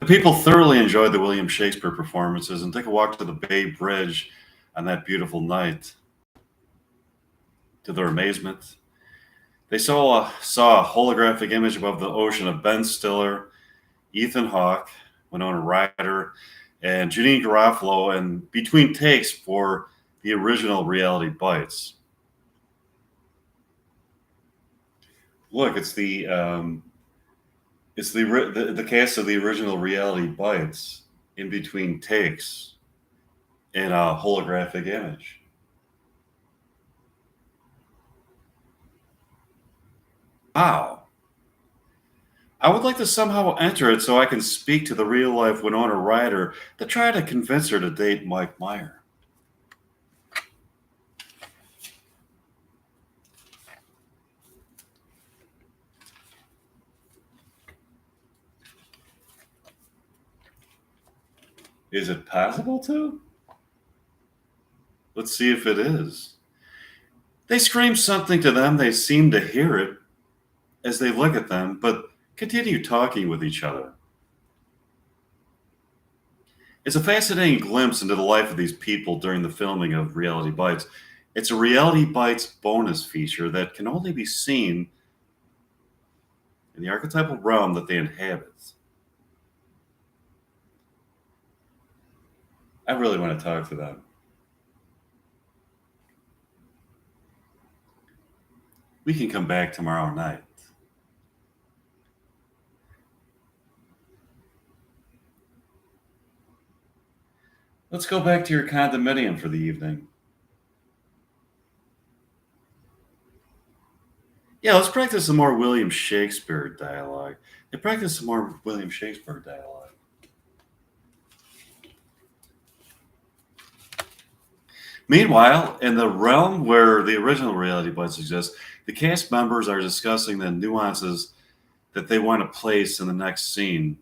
People thoroughly enjoyed the William Shakespeare performances and took a walk to the Bay Bridge on that beautiful night. To their amazement, they saw a holographic image above the ocean of Ben Stiller, Ethan Hawke, Winona Ryder, and Janine Garofalo, and between takes for the original Reality Bites. Look, it's the cast of the original Reality Bites in between takes in a holographic image. Wow. I would like to somehow enter it so I can speak to the real life Winona Ryder to try to convince her to date Mike Meyer. Is it possible to? Let's see if it is. They scream something to them, they seem to hear it as they look at them, but continue talking with each other. It's a fascinating glimpse into the life of these people during the filming of Reality Bites. It's a Reality Bites bonus feature that can only be seen in the archetypal realm that they inhabit. I really want to talk to them. We can come back tomorrow night. Let's go back to your condominium for the evening. Yeah, let's practice some more William Shakespeare dialogue. Practice some more William Shakespeare dialogue. Meanwhile, in the realm where the original Reality Bites exist, the cast members are discussing the nuances that they want to place in the next scene.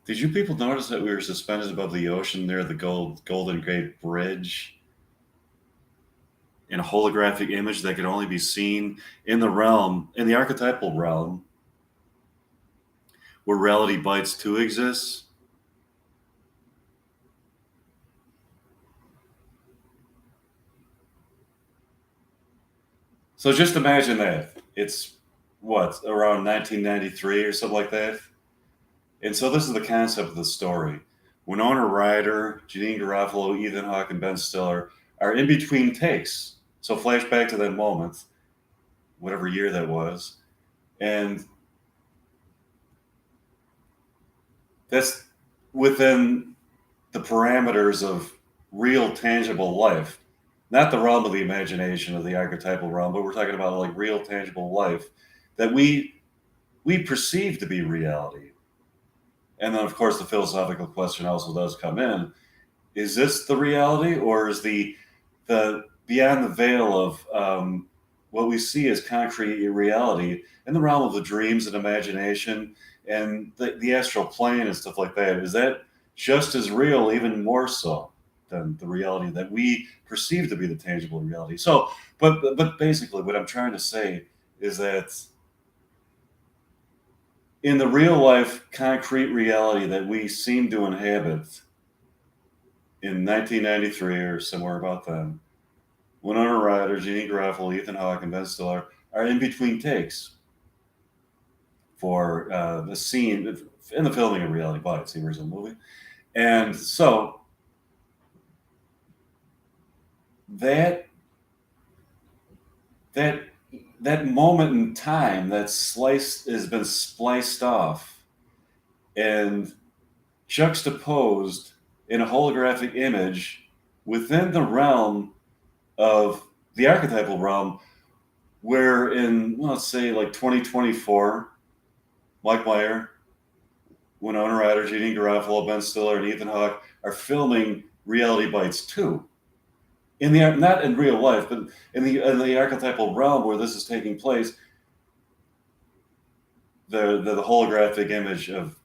Did you people notice that we were suspended above the ocean near the Golden Gate Bridge in a holographic image that could only be seen in the archetypal realm where Reality Bites 2 exists? So just imagine that. It's around 1993 or something like that? And so this is the concept of the story. Winona Ryder, Janine Garofalo, Ethan Hawke, and Ben Stiller are in between takes. So flashback to that moment, whatever year that was. And that's within the parameters of real, tangible life. Not the realm of the imagination of the archetypal realm, but we're talking about like real, tangible life that we perceive to be reality. And then, of course, the philosophical question also does come in: is this the reality, or is the beyond the veil of what we see as concrete reality in the realm of the dreams and imagination and the astral plane and stuff like that? Is that just as real, even more so than the reality that we perceive to be the tangible reality? So, but basically, what I'm trying to say is that in the real life concrete reality that we seem to inhabit in 1993 or somewhere about then, Winona Ryder, Janine Garofalo, Ethan Hawke, and Ben Stiller are in between takes for the scene in the filming of Reality Bites, the original movie. And so that moment in time that has been spliced off and juxtaposed in a holographic image within the realm of the archetypal realm, where in, let's say, like 2024, Mike Meyer, Winona Ryder, Janine Garofalo, Ben Stiller, and Ethan Hawke are filming Reality Bites 2. Not in real life, but in the archetypal realm where this is taking place, the holographic image of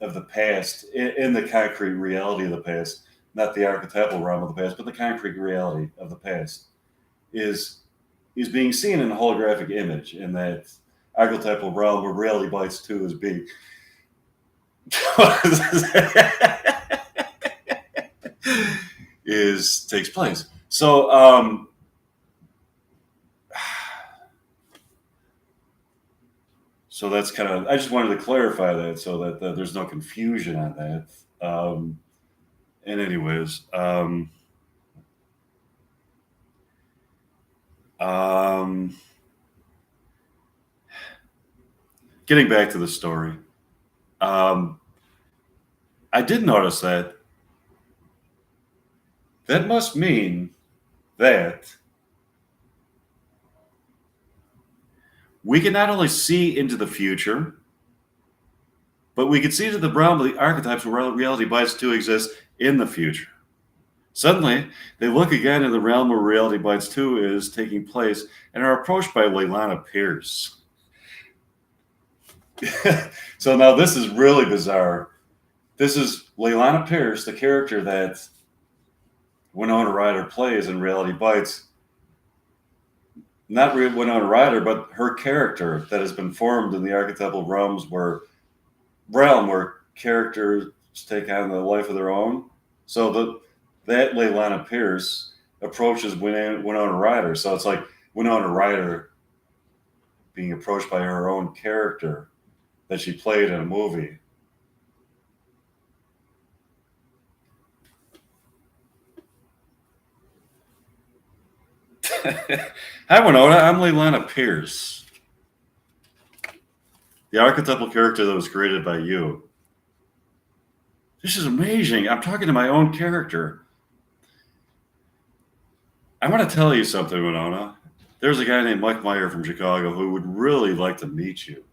the past in the concrete reality of the past, not the archetypal realm of the past, but the concrete reality of the past is being seen in a holographic image, and that archetypal realm where Reality Bites 2 is being takes place. So so that's kind of, I just wanted to clarify that so that there's no confusion on that. And anyways, getting back to the story, I did notice that must mean that we can not only see into the future, but we can see into the realm of the archetypes where Reality Bites 2 exists in the future. Suddenly, they look again in the realm where Reality Bites 2 is taking place and are approached by Leilana Pierce. So now this is really bizarre. This is Leilana Pierce, the character that Winona Ryder plays in Reality Bites. Not Winona Ryder, but her character that has been formed in the archetypal realm where characters take on the life of their own. So that Leilana Pierce approaches Winona Ryder. So it's like Winona Ryder being approached by her own character that she played in a movie. Hi, Winona. I'm Leilana Pierce, the archetypal character that was created by you. This is amazing. I'm talking to my own character. I want to tell you something, Winona. There's a guy named Mike Meyer from Chicago who would really like to meet you.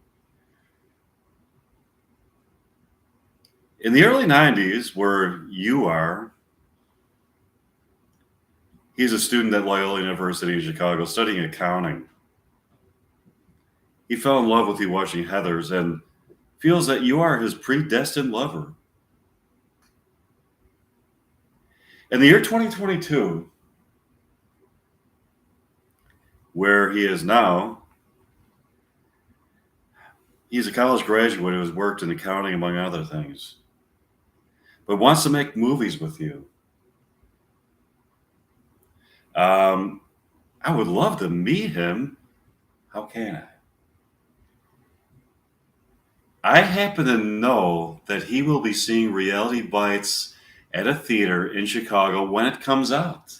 In the early 90s, where you are, he's a student at Loyola University in Chicago studying accounting. He fell in love with you watching Heathers and feels that you are his predestined lover. In the year 2022, where he is now, he's a college graduate who has worked in accounting, among other things, but wants to make movies with you. I would love to meet him. How can I? I happen to know that he will be seeing Reality Bites at a theater in Chicago when it comes out.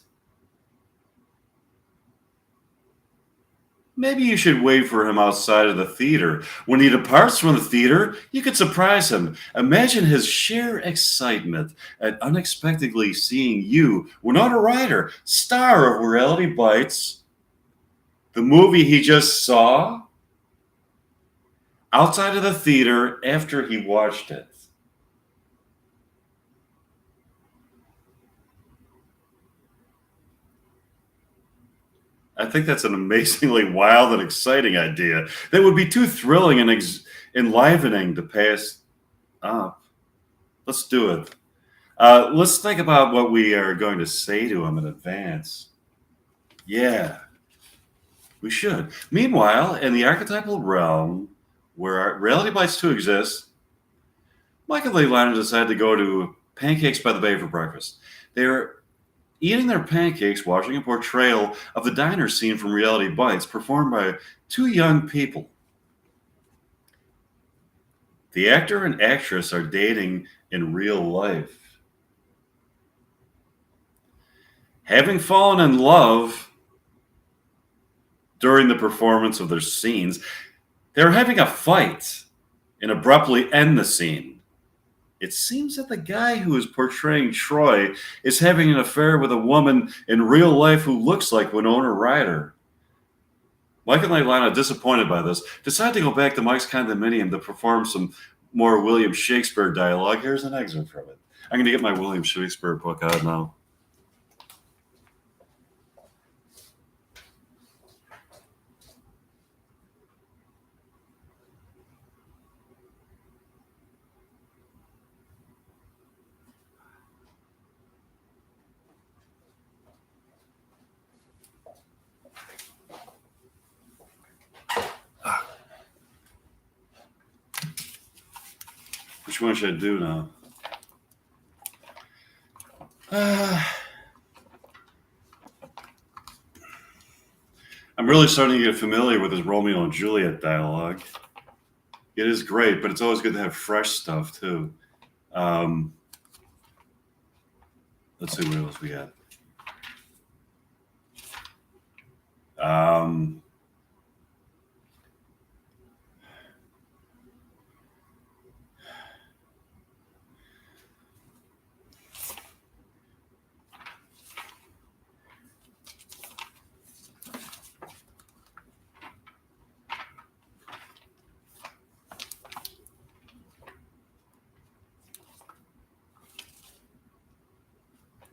Maybe you should wait for him outside of the theater. When he departs from the theater, you could surprise him. Imagine his sheer excitement at unexpectedly seeing you, Winona Ryder, star of Reality Bites, the movie he just saw, outside of the theater after he watched it. I think that's an amazingly wild and exciting idea. That would be too thrilling and enlivening to pass up. Let's do it. Let's think about what we are going to say to him in advance. Yeah, we should. Meanwhile, in the archetypal realm where Reality Bites 2 exists, Mike and Leilana decide to go to Pancakes by the Bay for breakfast. They're eating their pancakes, watching a portrayal of the diner scene from Reality Bites performed by two young people. The actor and actress are dating in real life. Having fallen in love during the performance of their scenes, they're having a fight and abruptly end the scene. It seems that the guy who is portraying Troy is having an affair with a woman in real life who looks like Winona Ryder. Mike and Leilana, disappointed by this, decide to go back to Mike's condominium to perform some more William Shakespeare dialogue. Here's an excerpt from it. I'm going to get my William Shakespeare book out now. Which one should I do now? I'm really starting to get familiar with this Romeo and Juliet dialogue. It is great, but it's always good to have fresh stuff too. Let's see what else we got.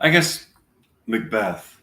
I guess Macbeth.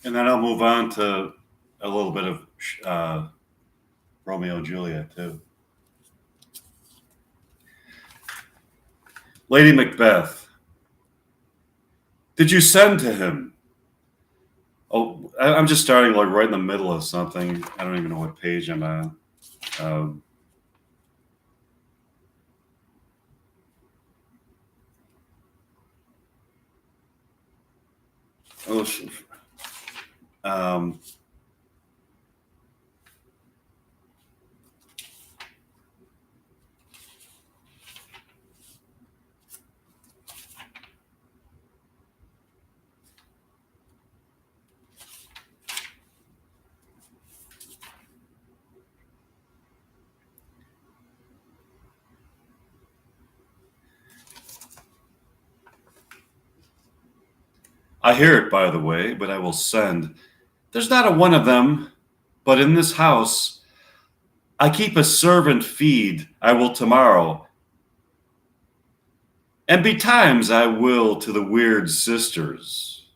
And then I'll move on to a little bit of Romeo and Juliet too. Lady Macbeth. Did you send to him? Oh, I'm just starting like right in the middle of something. I don't even know what page I'm on. Oh, I hear it, by the way, but I will send. There's not a one of them, but in this house, I keep a servant feed. I will tomorrow. And betimes I will to the weird sisters.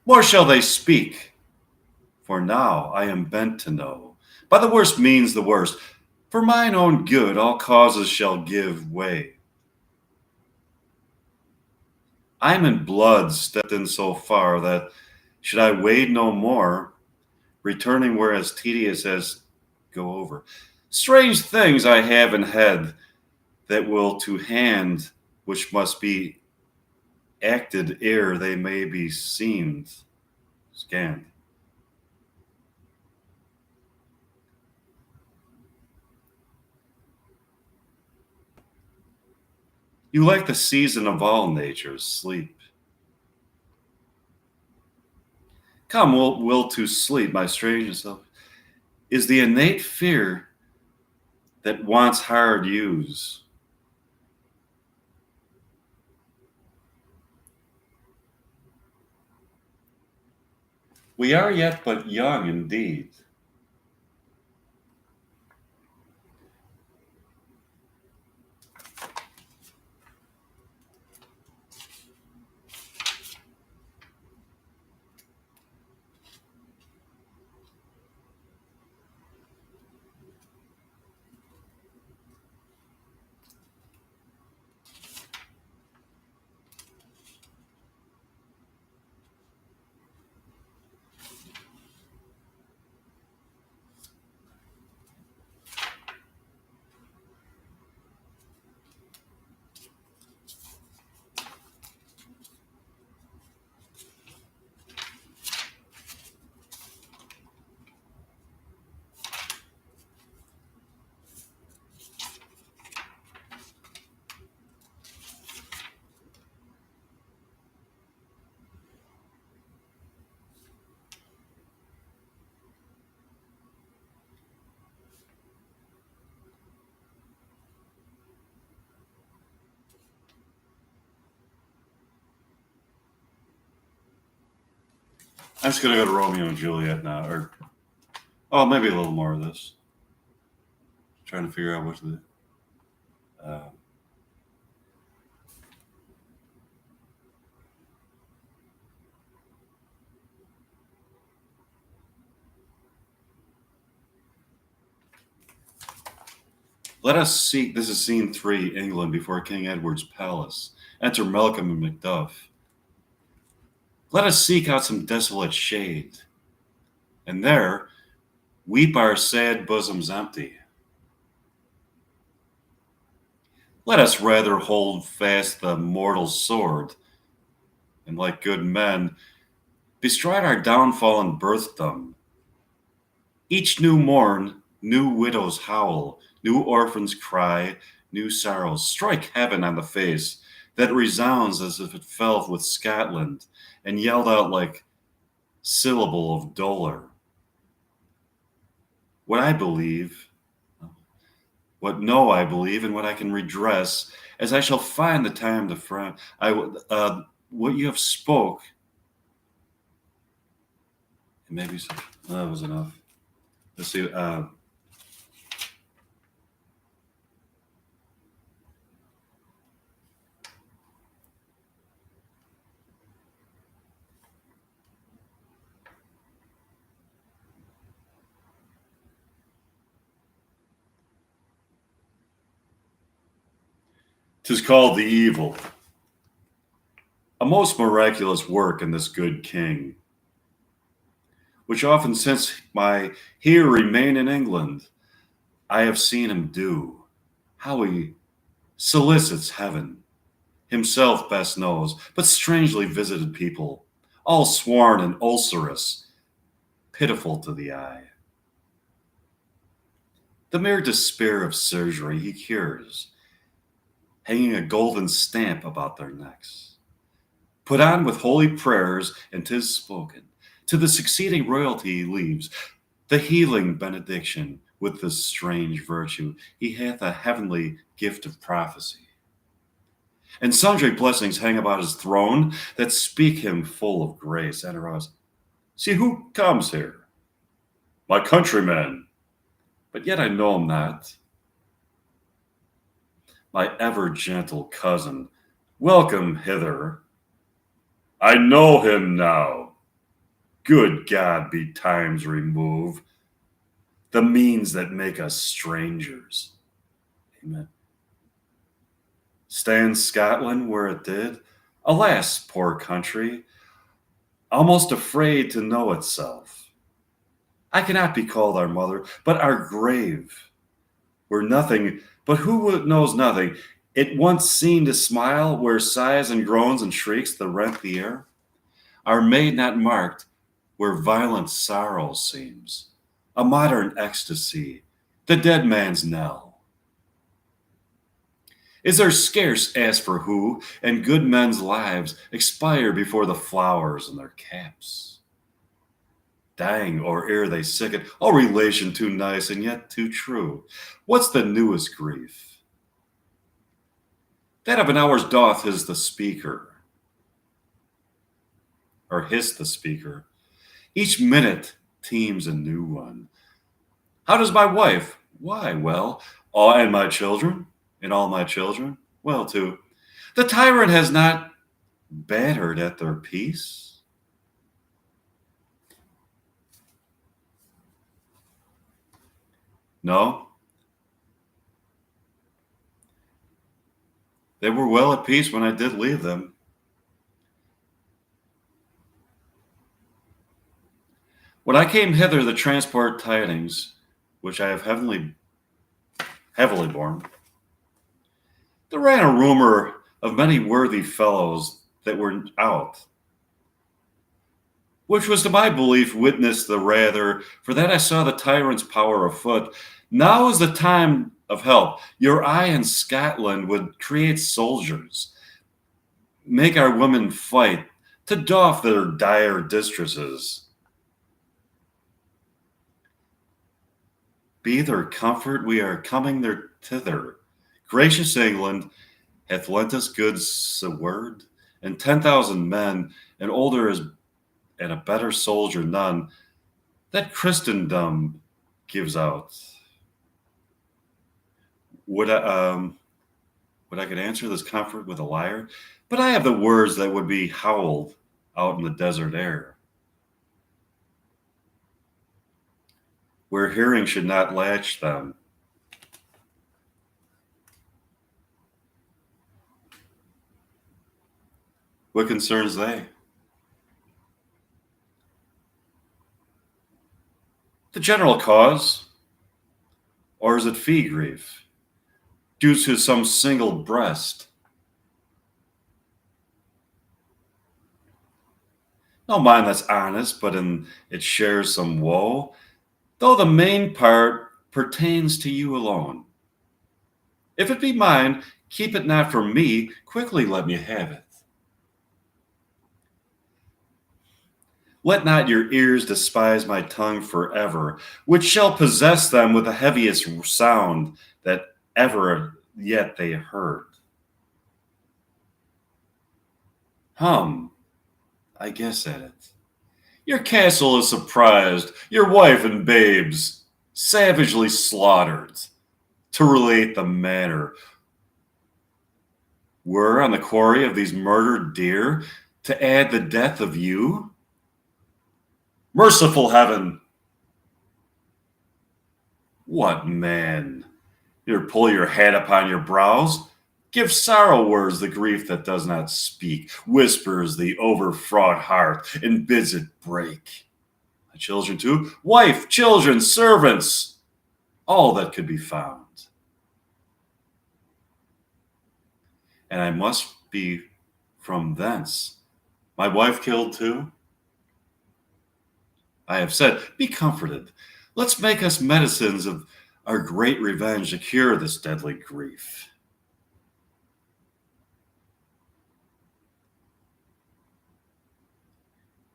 More shall they speak, for now I am bent to know. By the worst means the worst. For mine own good all causes shall give way. I'm in blood stepped in so far that, should I wade no more, returning whereas tedious as go over. Strange things I have in head that will to hand, which must be acted ere they may be seen, scanned. You like the season of all natures, sleep. Come, will to sleep, my strange self, is the innate fear that wants hard use. We are yet but young indeed. I'm just gonna go to Romeo and Juliet now, or oh, maybe a little more of this. Trying to figure out what the. Uh, Let us seek. This is scene 3, England, before King Edward's palace. Enter Malcolm and Macduff. Let us seek out some desolate shade, and there weep our sad bosoms empty. Let us rather hold fast the mortal sword, and like good men, bestride our downfall and birthdom. Each new morn, new widows howl, new orphans cry, new sorrows strike heaven on the face, that resounds as if it fell with Scotland, and yelled out like syllable of dolor. What I believe, what no I believe, and what I can redress, as I shall find the time to friend. What you have spoke, and maybe that was enough. Let's see. 'Tis called the evil, a most miraculous work in this good king, which often since my here remain in England, I have seen him do, how he solicits heaven, himself best knows, but strangely visited people, all sworn and ulcerous, pitiful to the eye. The mere despair of surgery he cures, hanging a golden stamp about their necks, put on with holy prayers, and 'tis spoken. To the succeeding royalty he leaves the healing benediction. With this strange virtue, he hath a heavenly gift of prophecy. And sundry blessings hang about his throne that speak him full of grace. And arouse, see who comes here? My countryman, but yet I know him not. My ever gentle cousin, welcome hither. I know him now. Good God, be times remove the means that make us strangers. Amen. Stands Scotland where it did? Alas, poor country, almost afraid to know itself. I cannot be called our mother, but our grave, where nothing, but who knows nothing, it once seemed to smile, where sighs and groans and shrieks that rent the air, are made not marked, where violent sorrow seems, a modern ecstasy, the dead man's knell. Is there scarce asked for who, and good men's lives expire before the flowers in their caps, dying or ere they sicken, all relation too nice and yet too true. What's the newest grief? That of an hour's doth his the speaker, or hiss the speaker. Each minute teems a new one. How does my wife? Why, well, and my children, and all my children, well, too. The tyrant has not battered at their peace. No. They were well at peace when I did leave them. When I came hither to transport tidings, which I have heavily borne, there ran a rumor of many worthy fellows that were out, which was to my belief witnessed the rather, for that I saw the tyrant's power afoot. Now is the time of help. Your eye in Scotland would create soldiers, make our women fight, to doff their dire distresses. Be their comfort, we are coming there thither. Gracious England hath lent us goods a word, and 10,000 men, and older as and a better soldier none that Christendom gives out. Would I, would I could answer this comfort with a lyre, but I have the words that would be howled out in the desert air, where hearing should not latch them. What concerns they? The general cause, or is it fee grief, due to some single breast? No mind that's honest, but in it shares some woe, though the main part pertains to you alone. If it be mine, keep it not from me, quickly let me have it. Let not your ears despise my tongue forever, which shall possess them with the heaviest sound that ever yet they heard. Hum, I guess at it. Your castle is surprised, your wife and babes savagely slaughtered. To relate the manner, were on the quarry of these murdered deer, to add the death of you? Merciful heaven! What man? You pull your hat upon your brows. Give sorrow words the grief that does not speak, whispers the overfraught heart, and bids it break. My children too, wife, children, servants, all that could be found. And I must be from thence. My wife killed too? I have said, be comforted. Let's make us medicines of our great revenge to cure this deadly grief.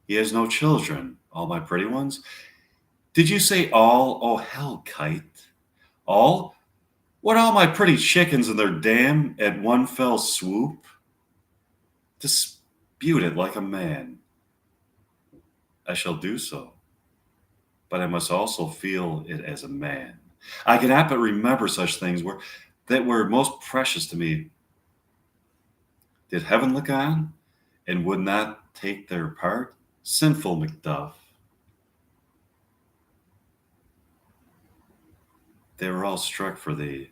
He has no children, all my pretty ones. Did you say all? Oh, hell, kite. All? What, all my pretty chickens and their dam at one fell swoop? Dispute it like a man. I shall do so, but I must also feel it as a man. I cannot but remember such things that were most precious to me. Did heaven look on and would not take their part? Sinful Macduff. They were all struck for thee,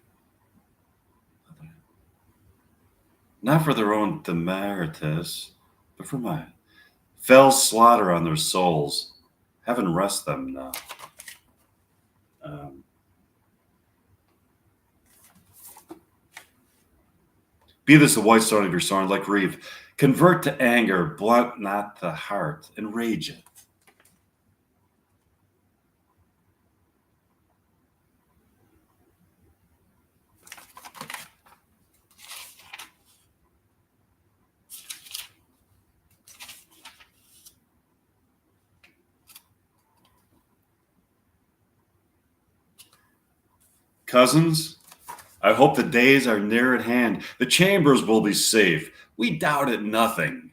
not for their own demeritus, but for mine. Fell slaughter on their souls. Heaven rest them now. Be this the white stone of your sword, like grief. Convert to anger, blunt not the heart, enrage it. Cousins, I hope the days are near at hand. The chambers will be safe. We doubt it nothing.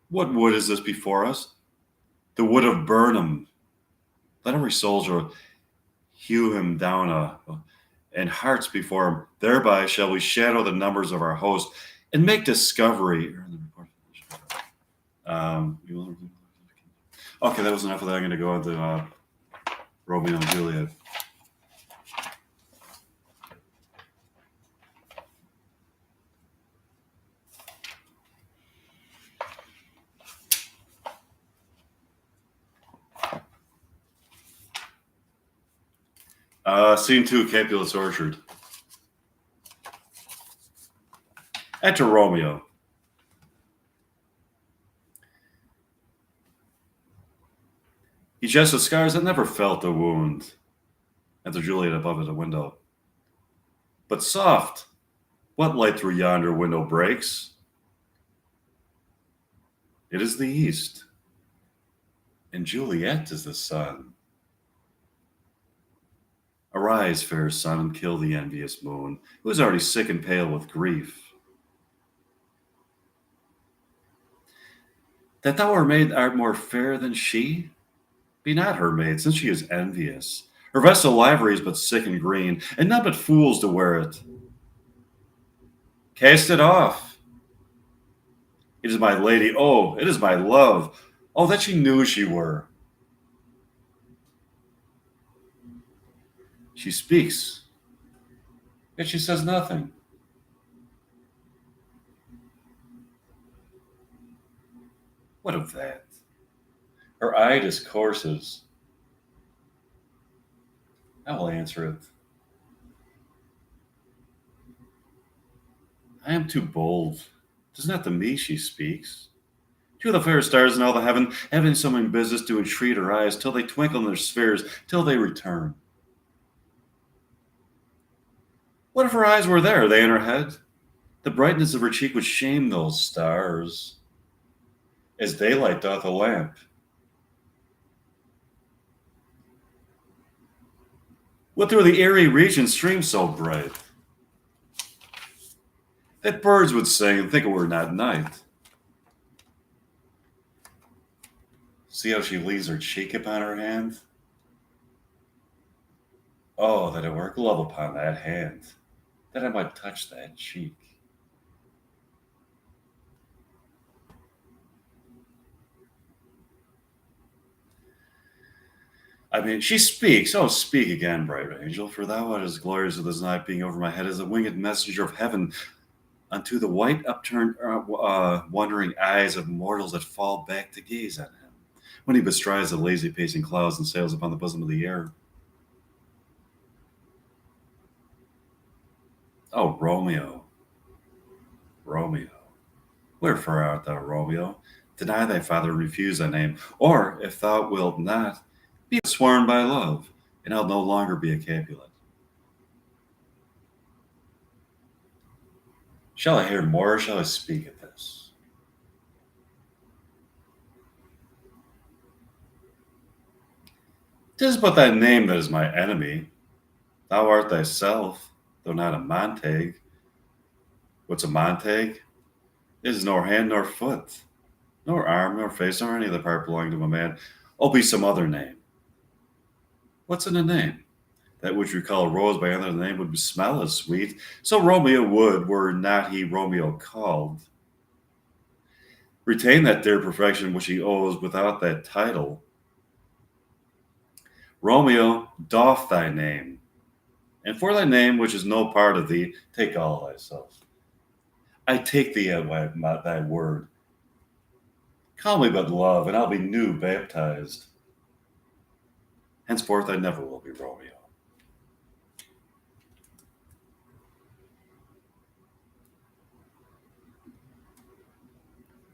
What wood is this before us? The wood of Burnham. Let every soldier hew him down and hearts before him. Thereby shall we shadow the numbers of our host and make discovery. Okay, that was enough of that. I'm going to go into Romeo and Juliet. Scene 2, Capulet's Orchard. Enter Romeo. He jests with scars that never felt a wound. Enter Juliet above at a window. But soft, what light through yonder window breaks? It is the east, and Juliet is the sun. Arise, fair sun, and kill the envious moon, who is already sick and pale with grief. That thou art more fair than she? Be not her maid, since she is envious. Her vestal livery is but sick and green, and none but fools to wear it. Cast it off. It is my lady, oh, it is my love. Oh, that she knew she were. She speaks, yet she says nothing. What of that? Her eye discourses. I will answer it. I am too bold. 'Tis not to me she speaks. To the fair stars in all the heaven, having some business to entreat her eyes, till they twinkle in their spheres, till they return. What if her eyes were there, they in her head? The brightness of her cheek would shame those stars, as daylight doth a lamp. What through the airy region streams so bright, that birds would sing and think it were not night. See how she leaves her cheek upon her hand? Oh, that I were a glove upon that hand, that I might touch that cheek. I mean, she speaks. Oh, speak again, bright angel, for thou art as glorious of this night being over my head as a winged messenger of heaven unto the white upturned wondering eyes of mortals that fall back to gaze at him when he bestrides the lazy pacing clouds and sails upon the bosom of the air. Oh, Romeo, Romeo, wherefore art thou, Romeo? Deny thy father and refuse thy name, or if thou wilt not, be sworn by love, and I'll no longer be a Capulet. Shall I hear more, or shall I speak of this? 'Tis but thy name that is my enemy. Thou art thyself, though not a Montague. What's a Montague? It is nor hand nor foot, nor arm nor face, nor any other part belonging to a man. Oh, be some other name. What's in a name? That which we call a rose by another name would smell as sweet. So Romeo would, were not he Romeo called. Retain that dear perfection which he owes without that title. Romeo, doff thy name, and for thy name, which is no part of thee, take all thyself. I take thee at thy word. Call me but love, and I'll be new baptized. Henceforth I never will be Romeo.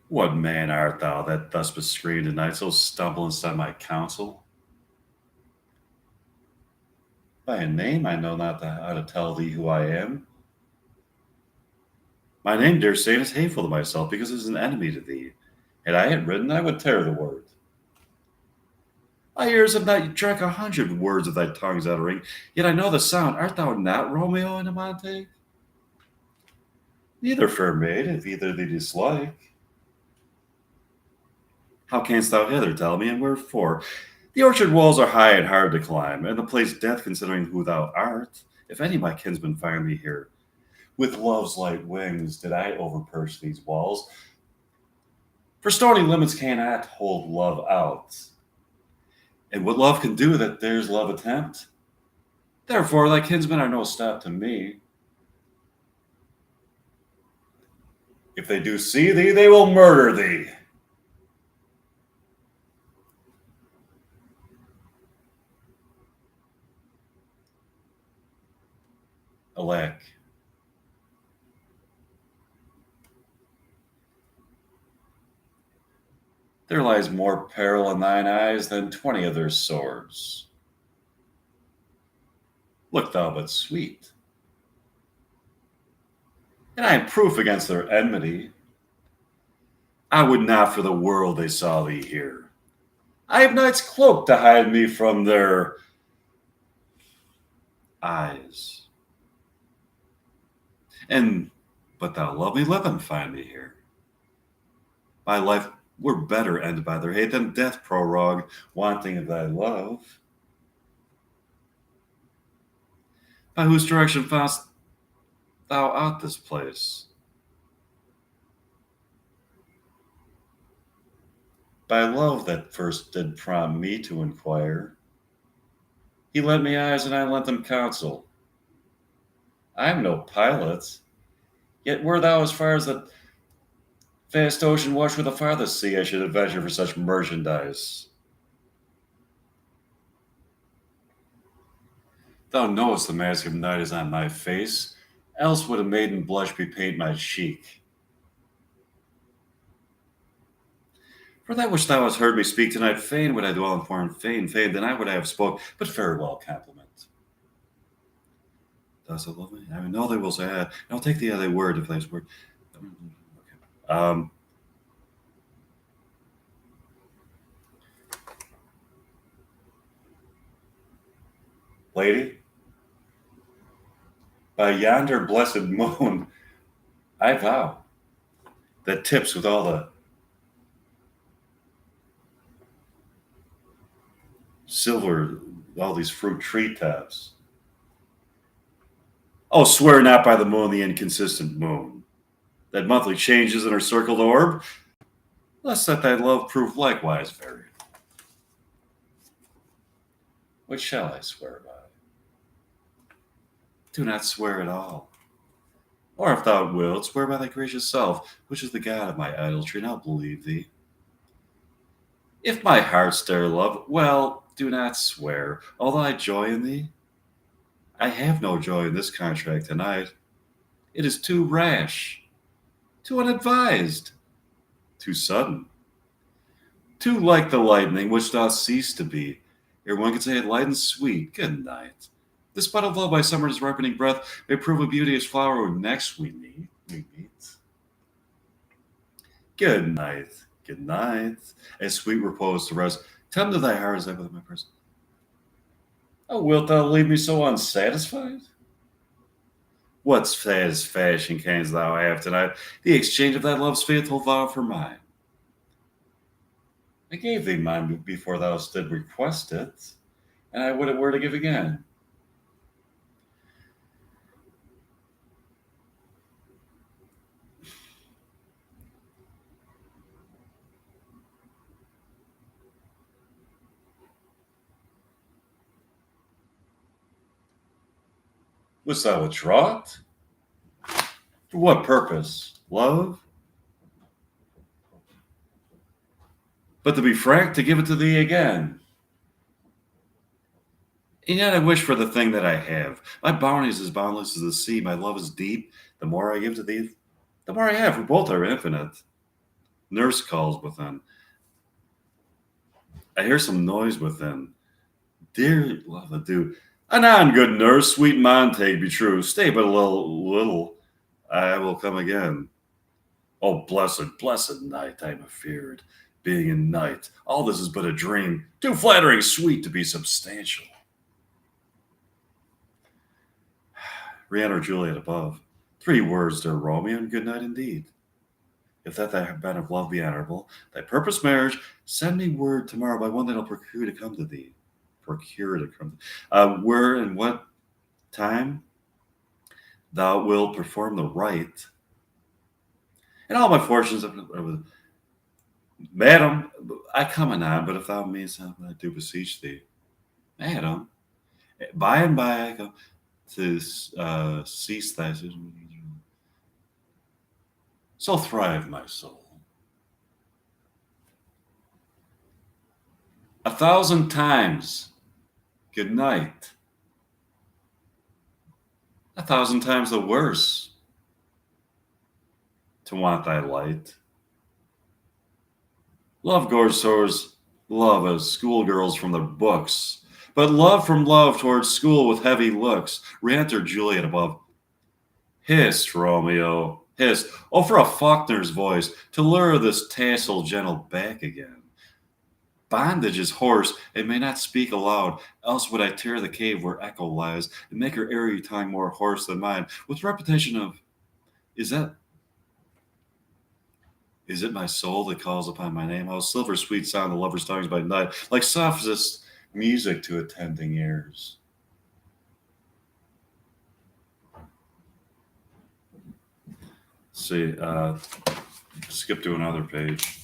What man art thou that thus bescreened tonight, so stumblest on my counsel? By a name I know not how to tell thee who I am. My name, dear saint, is hateful to myself, because it is an enemy to thee. Had I it written, I would tear the word. My ears have not drank 100 words of thy tongue's uttering, yet I know the sound. Art thou not Romeo and Amante? Neither, fair maid, if either thee dislike. How canst thou hither, tell me, and wherefore? The orchard walls are high and hard to climb, and the place death, considering who thou art. If any my kinsmen find thee here, with love's light wings did I overperch these walls. For stony limits cannot hold love out. And what love can do, that dares love attempt. Therefore thy kinsmen are no stop to me. If they do see thee, they will murder thee. Alack, there lies more peril in thine eyes than 20 of their swords. Look thou but sweet, and I am proof against their enmity. I would not for the world they saw thee here. I have night's cloak to hide me from their eyes. And but thou love me, let them find thee here. My life were better ended by their hate than death prorogue, wanting of thy love. By whose direction foundst thou out this place? By love that first did prompt me to inquire. He lent me eyes, and I lent them counsel. I am no pilot, yet were thou as far as the vast ocean washed with the farthest sea, I should adventure for such merchandise. Thou knowest the mask of night is on my face, else would a maiden blush bepaint my cheek. For that which thou hast heard me speak tonight, fain would I dwell in foreign fain, then I would I have spoke, but farewell compliment. Dost thou love me? I know they will say, and I'll take the other word if there's word. Okay. Lady, by yonder blessed moon, I vow that tips with all the silver, all these fruit treetops. Oh, swear not by the moon, the inconsistent moon, that monthly changes in her circled orb, lest that thy love prove likewise varied. Which shall I swear by? Do not swear at all. Or if thou wilt, swear by thy gracious self, which is the God of my idolatry, and I'll believe thee. If my heart stir love, well, do not swear, although I joy in thee. I have no joy in this contract tonight. It is too rash, too unadvised, too sudden, too like the lightning which doth cease to be, ere one can say it light and sweet. Good night. This bud of love by summer's ripening breath may prove a beauteous flower when next we meet. Good night, good night. As sweet repose to rest, tell to thy heart as I with my person. Oh, wilt thou leave me so unsatisfied? What satisfaction canst thou have tonight? The exchange of thy love's faithful vow for mine. I gave thee mine before thou didst request it, and I would it were to give again. Wouldst thou withdraw it? For what purpose? Love? But to be frank, to give it to thee again. And yet I wish for the thing that I have. My bounty is as boundless as the sea. My love is deep. The more I give to thee, the more I have, for both are infinite. Nurse calls within. I hear some noise within. Dear love, adieu. Anon, good nurse, sweet Montague, be true. Stay but a little. I will come again. Oh, blessed night, I am afeared. Being in night, all this is but a dream, too flattering sweet to be substantial. Re-enter Juliet above. 3 words, dear Romeo, and good night indeed. If that thy band of love be honorable, thy purpose marriage, send me word tomorrow by one that'll procure to come to thee. Where and what time thou wilt perform the rite, and all my fortunes. Madam, I come anon, but if thou meanest something, I do beseech thee. Madam, by and by I come to cease thy. So thrive, my soul. 1,000 times good night. 1,000 times the worse to want thy light. Love goes towards love as schoolgirls from their books, but love from love towards school with heavy looks. Re-enter Juliet above. Hist, Romeo, hist. Oh, for a Faulkner's voice to lure this tassel gentle back again. Bondage is hoarse, and may not speak aloud, else would I tear the cave where echo lies, and make her airy tongue more hoarse than mine, with repetition of, is that Is it my soul that calls upon my name? How silver sweet sound the lover's tongues by night, like softest music to attending ears. See, skip to another page.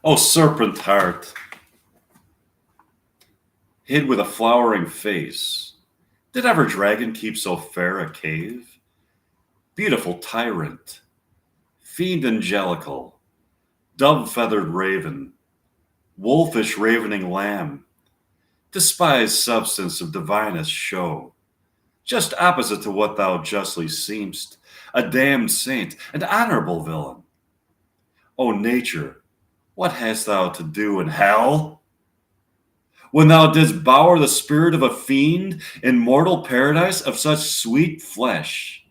Oh, serpent heart, hid with a flowering face, did ever dragon keep so fair a cave? Beautiful tyrant, fiend angelical, dove-feathered raven, wolfish ravening lamb, despised substance of divinest show, just opposite to what thou justly seemst, a damned saint, an honorable villain. O nature, what hast thou to do in hell? When thou didst bower the spirit of a fiend in mortal paradise of such sweet flesh,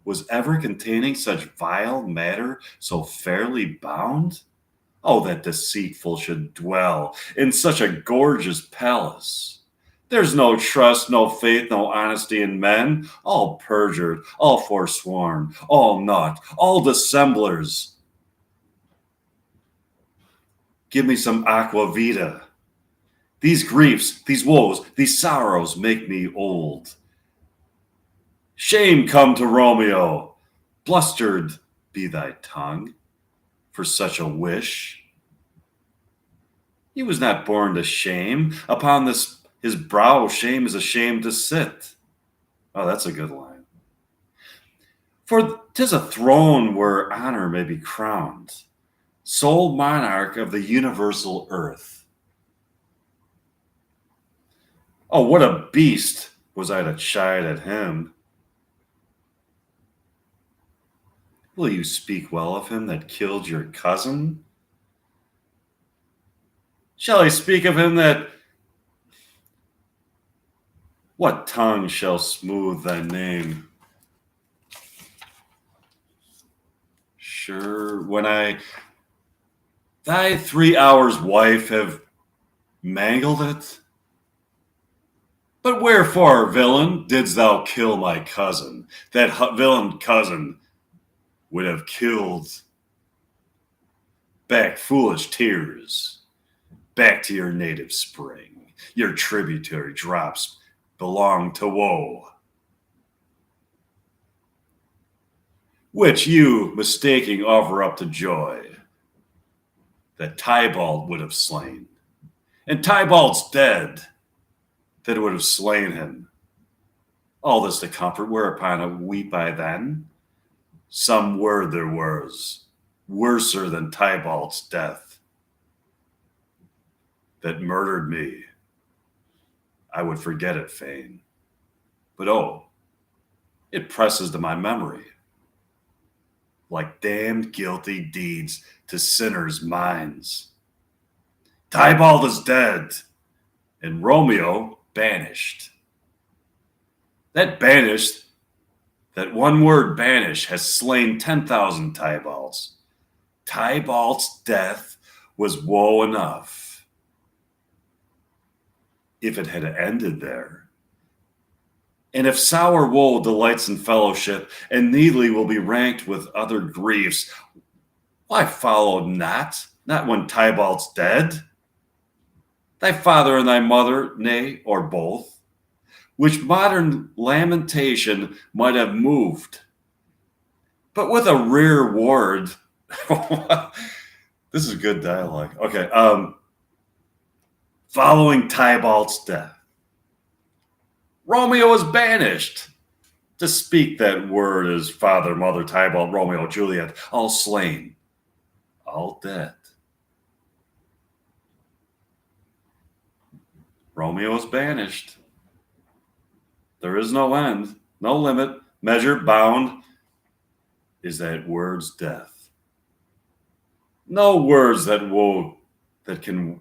was ever containing such vile matter so fairly bound? Oh, that deceitful should dwell in such a gorgeous palace. There's no trust, no faith, no honesty in men, all perjured, all forsworn, all naught, all dissemblers. Give me some aqua vita. These griefs, these woes, these sorrows make me old. Shame come to Romeo. Blustered be thy tongue for such a wish. He was not born to shame. Upon this his brow shame is ashamed to sit. Oh, that's a good line. For 'tis a throne where honor may be crowned, sole monarch of the universal earth. Oh, what a beast was I to chide at him. Will you speak well of him that killed your cousin? Shall I speak of him that... What tongue shall smooth thy name? Sure, when I... Thy 3 hours wife have mangled it? But wherefore, villain, didst thou kill my cousin? That villain cousin would have killed. Back, foolish tears, back to your native spring. Your tributary drops belong to woe, which you, mistaking, offer up to joy, that Tybalt would have slain. And Tybalt's dead, that would have slain him. All this to comfort, whereupon I weep I then. Some word there was, worser than Tybalt's death, that murdered me. I would forget it fain. But oh, it presses to my memory, like damned guilty deeds to sinners' minds. Tybalt is dead, and Romeo banished. That one word banish has slain 10,000 Tybalts. Tybalt's death was woe enough. If it had ended there. And if sour woe delights in fellowship, and needly will be ranked with other griefs, why follow not when Tybalt's dead? Thy father and thy mother, nay, or both, which modern lamentation might have moved. But with a rear ward, this is good dialogue. Okay, following Tybalt's death, Romeo was banished. To speak that word is father, mother, Tybalt, Romeo, Juliet, all slain, all dead. Romeo is banished. There is no end, no limit, measure, bound, is that word's death. No words that woe, that can,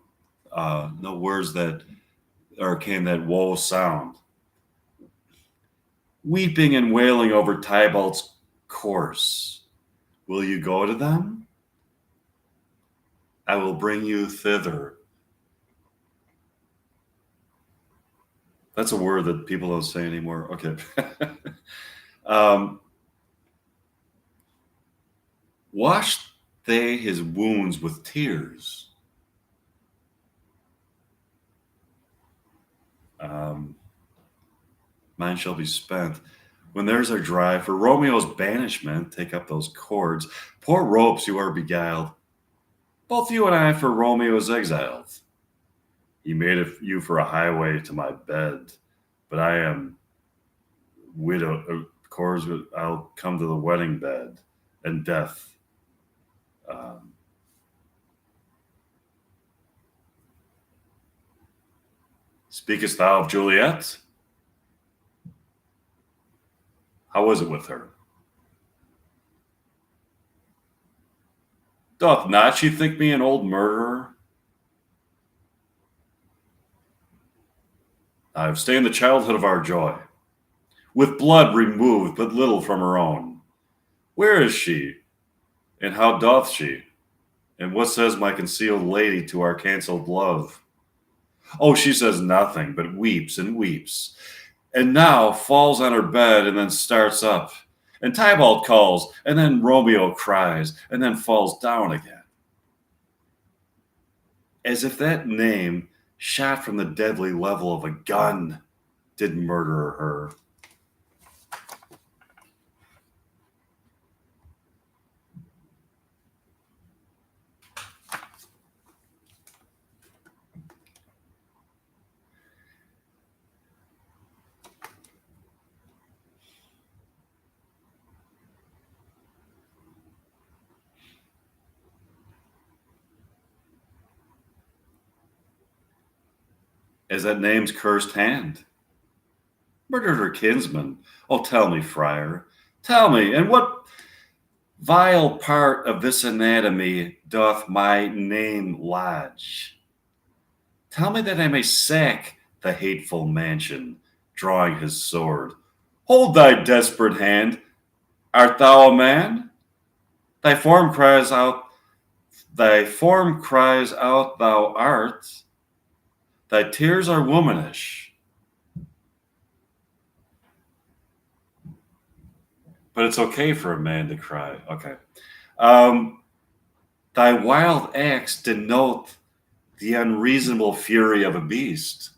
no words that or came that woe sound, weeping and wailing over Tybalt's corse. Will you go to them? I will bring you thither. That's a word that people don't say anymore. Okay. um, Washed they his wounds with tears. Um, Mine shall be spent. When theirs are dry, for Romeo's banishment, take up those cords. Poor ropes, you are beguiled. Both you and I for Romeo's exiled. He made you for a highway to my bed, but I am widow. Of course, I'll come to the wedding bed and death. Um, Speakest thou of Juliet? How was it with her? Doth not she think me an old murderer? I have stained the childhood of our joy, with blood removed but little from her own. Where is she, and how doth she? And what says my concealed lady to our cancelled love? Oh, she says nothing, but weeps and weeps, and now falls on her bed and then starts up. And Tybalt calls, and then Romeo cries, and then falls down again. As if that name, shot from the deadly level of a gun, did murder her. As that name's cursed hand murdered her kinsman. Oh, tell me, friar, tell me, and what vile part of this anatomy doth my name lodge? Tell me that I may sack the hateful mansion, drawing his sword. Hold thy desperate hand. Art thou a man? Thy form cries out, thou art. Thy tears are womanish. But it's okay for a man to cry. Okay. Um, Thy wild acts denote the unreasonable fury of a beast.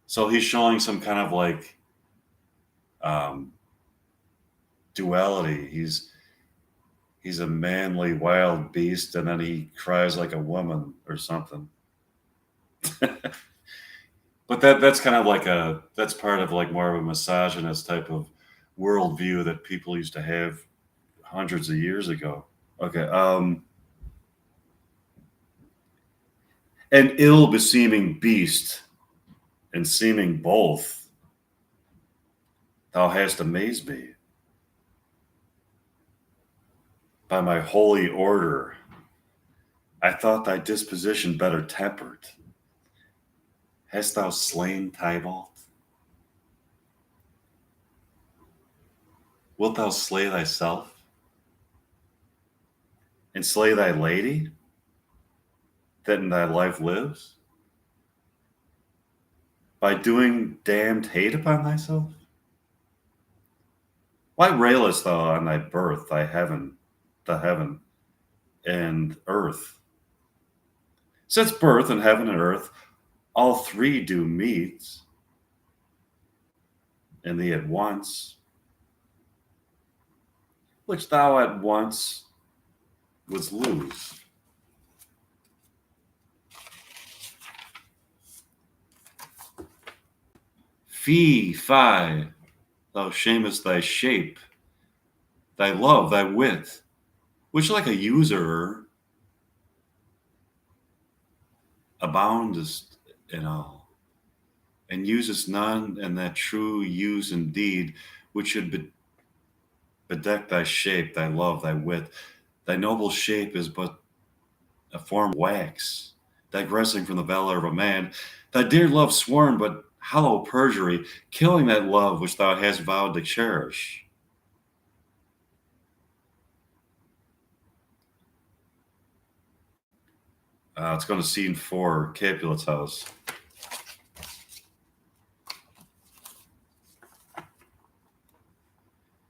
So he's showing some kind of like um, duality. He's a manly wild beast, and then he cries like a woman or something. But that's kind of like that's part of like more of a misogynist type of worldview that people used to have hundreds of years ago. Okay. An ill beseeming beast, and seeming both, thou hast amazed me. By my holy order, I thought thy disposition better tempered. Hast thou slain Tybalt? Wilt thou slay thyself? And slay thy lady, that in thy life lives? By doing damned hate upon thyself? Why railest thou on thy birth, the heaven, and earth? Since birth and heaven and earth, all three do meet in thee at once, which thou at once wouldst lose. Fie, fi, thou shamest thy shape, thy love, thy wit, which like a usurer aboundest in all, and usest none in that true use indeed, which should bedeck thy shape, thy love, thy wit. Thy noble shape is but a form of wax. digressing from the valor of a man, thy dear love sworn but hollow perjury, killing that love which thou hast vowed to cherish. Let's go to scene 4, Capulet's house.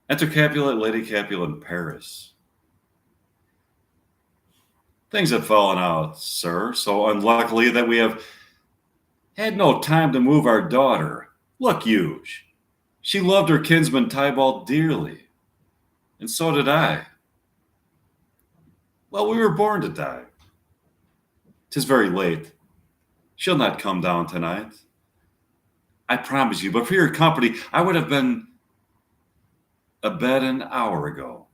Enter Capulet, Lady Capulet in Paris. Things have fallen out, sir, so unluckily that we have had no time to move our daughter. Look you, she loved her kinsman Tybalt dearly, and so did I. Well, we were born to die. 'Tis very late. She'll not come down tonight. I promise you, but for your company, I would have been abed an hour ago.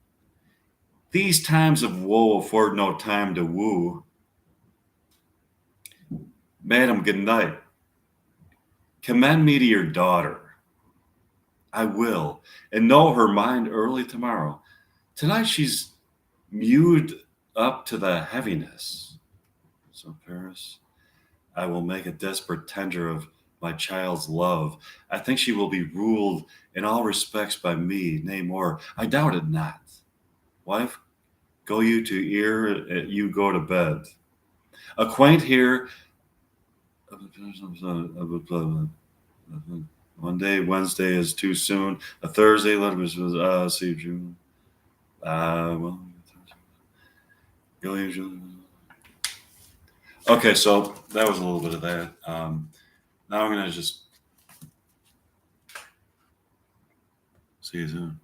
These times of woe afford no time to woo. Madam, good night. Commend me to your daughter. I will, and know her mind early tomorrow. Tonight she's mewed up to the heaviness. So, Paris, I will make a desperate tender of my child's love. I think she will be ruled in all respects by me, nay more, I doubt it not. Wife, go you to ear, you go to bed. Acquaint here. One day, Wednesday is too soon. A Thursday, let me see June. Well, okay, so that was a little bit of that. Now I'm gonna just see you soon.